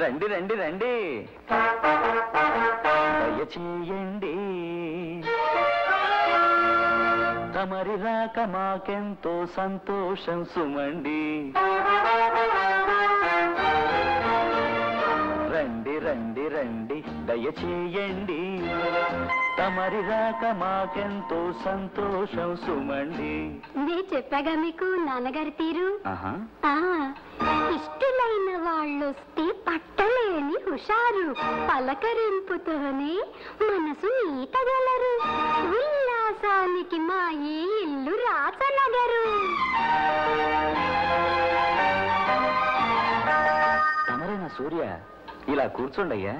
రండి రండి రండి, దయచేయండి. తమరి రాక మాకెంతో సంతోషం సుమండి. రండి రండి రండి, దయచేయండి. తమరి రాక మాకెంతో సంతోషం సుమండి. నే చెప్పాగా మీకు నాన్నగారి తీరు. ఇష్టమైన వాళ్ళొస్తే పట్టలేని హుషారు, పలకరింపుతోనే మనసు ఈతగలరు. ఉల్లాసానికి మా ఈ ఇల్లు రాచనగరు. తమరేనా సూర్య? ఇలా కూర్చోండయ్యా.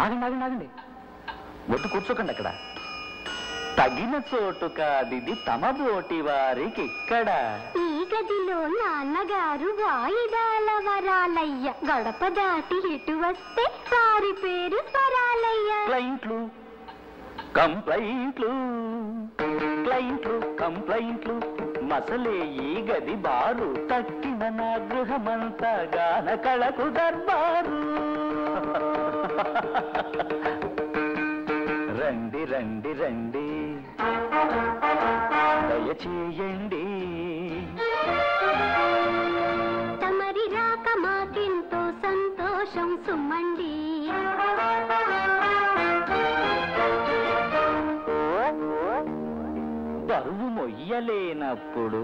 ఆగండి ఆగండి ఆగండి, ఒట్టు కూర్చోకండి అక్కడ. తగిన చోటు కాదిది తమ బోటి వారికి ఇక్కడ. ఈ గదిలో నాన్నగారు వాయిదాల వరాలయ్య, గడప దాటి ఇటు వస్తే వారి పేరు స్వరాలయ్య. క్లయింట్లు కంప్లైంట్లు, క్లయింట్లు కంప్లైంట్లు, మసలే ఈ గది బారు. తక్కిన నా గృహమంతా గాన కళకు దర్బారు. రండి రండి రండి, దయచేయండి. తమరి రాక మాకెంతో సంతోషం సుమండి. బరువు మొయ్యలేనప్పుడు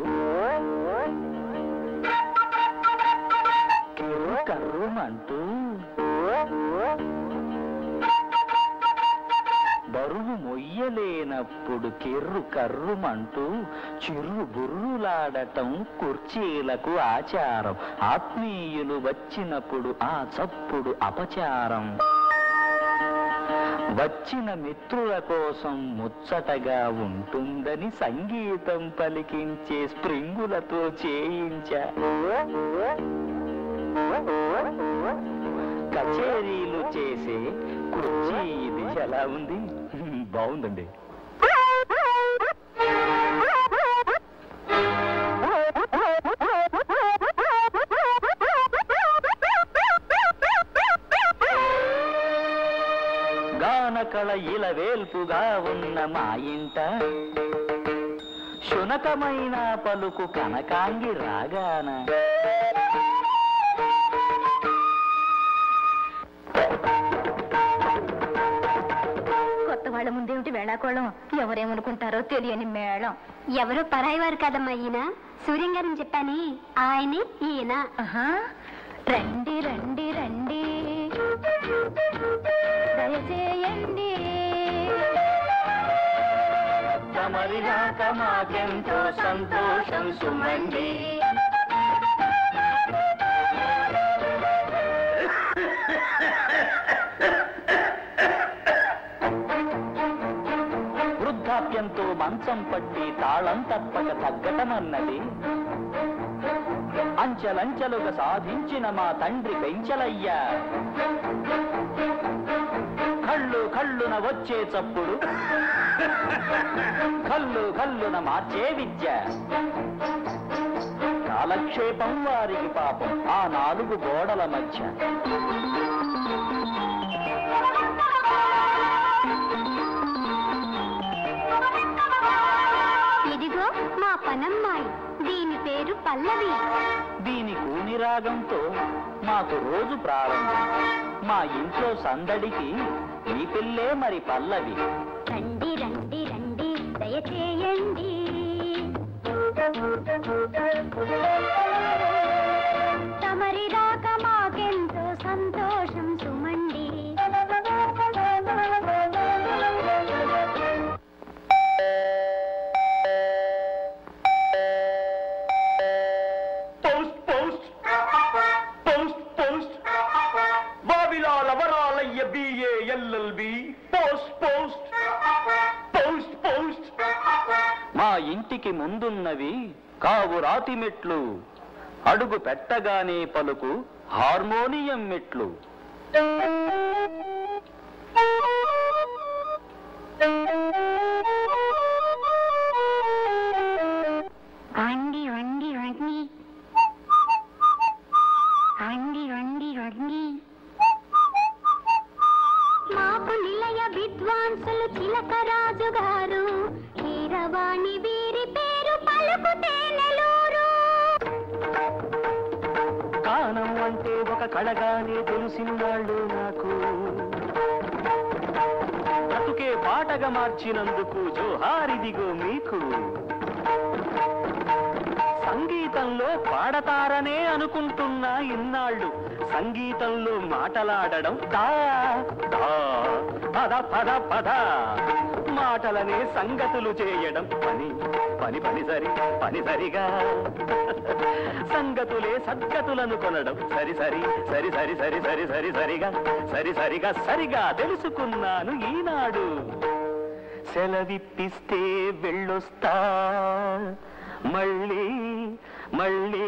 కిర్రు కర్రుమంటూ, బరువు మొయ్యలేనప్పుడు కిర్రు కర్రుమంటూ చిర్రు బుర్రులాడటం కుర్చీలకు ఆచారం. ఆత్మీయులు వచ్చినప్పుడు ఆ చప్పుడు అపచారం. వచ్చిన మిత్రుల కోసం ముచ్చటగా ఉంటుందని సంగీతం పలికించే స్ప్రింగులతో చేయించా. కచేరీలు చేసే కుర్చీ ఇది ఎలా ఉంది? బాగుందండి. గానకళ ఇలవేల్పుగా ఉన్న మా ఇంట శునకమైన పలుకు కనకాంగి రాగాన. కొత్త వాళ్ళ ముందేమిటి వేళాకోళం, ఎవరేమనుకుంటారో తెలియని మేళం. ఎవరో పరాయి వారు కదమ్మా ఈయన, సూర్యం గారిని చెప్పాని, ఆయనే ఈయన. రండి రండి రండి, దయచేయండి. తమరి రాక మాకెంతో సంతోషం సుమండి. వృద్ధాప్యంతో మంచం పట్టి తాళం తప్పక తగ్గటమన్నది అంచెలంచెలుగా సాధించిన మా తండ్రి పెంచలయ్యా. కళ్ళు కళ్ళున వచ్చే చప్పుడు, కళ్ళు కళ్ళున మార్చే విద్య. కాలక్షేపం వారికి పాపం ఆ నాలుగు గోడల మధ్య. ఇదిగో మా పనమ్మాయి, దీని పేరు పల్లవి. దీని కూని రాగంతో మాకు రోజు ప్రారంభం. మా ఇంట్లో సందడికి ఈ పిల్లే మరి పల్లవి. రండి రండి రండి, దయచేయండి. తమరి రాక మాకెంతో సంతోషం సుమండి. మా ఇంటికి ముందున్నవి కావు రాతి మెట్లు, అడుగు పెట్టగానే పలుకు హార్మోనియం మెట్లు. ఒక కళగానే తెలిసినాళ్ళు నాకు బ్రతుకే బాటగా మార్చినందుకు జోహారిదిగో మీకు సంగీతంలో పాడతారనే అనుకుంటున్నా ఇన్నాళ్ళు సంగీతంలో మాటలాడడం దా దా పద పద పద మాటలనే సంగతులు చేయడం పని పని పని సరిగా సంగతులే సద్గతులను కొనడం సరి సరి సరి సరి సరి సరి సరి సరిగా సరిగా తెలుసుకున్నాను ఈనాడు సెలవిప్పిస్తే వెళ్ళొస్తా మళ్ళీ మళ్ళీ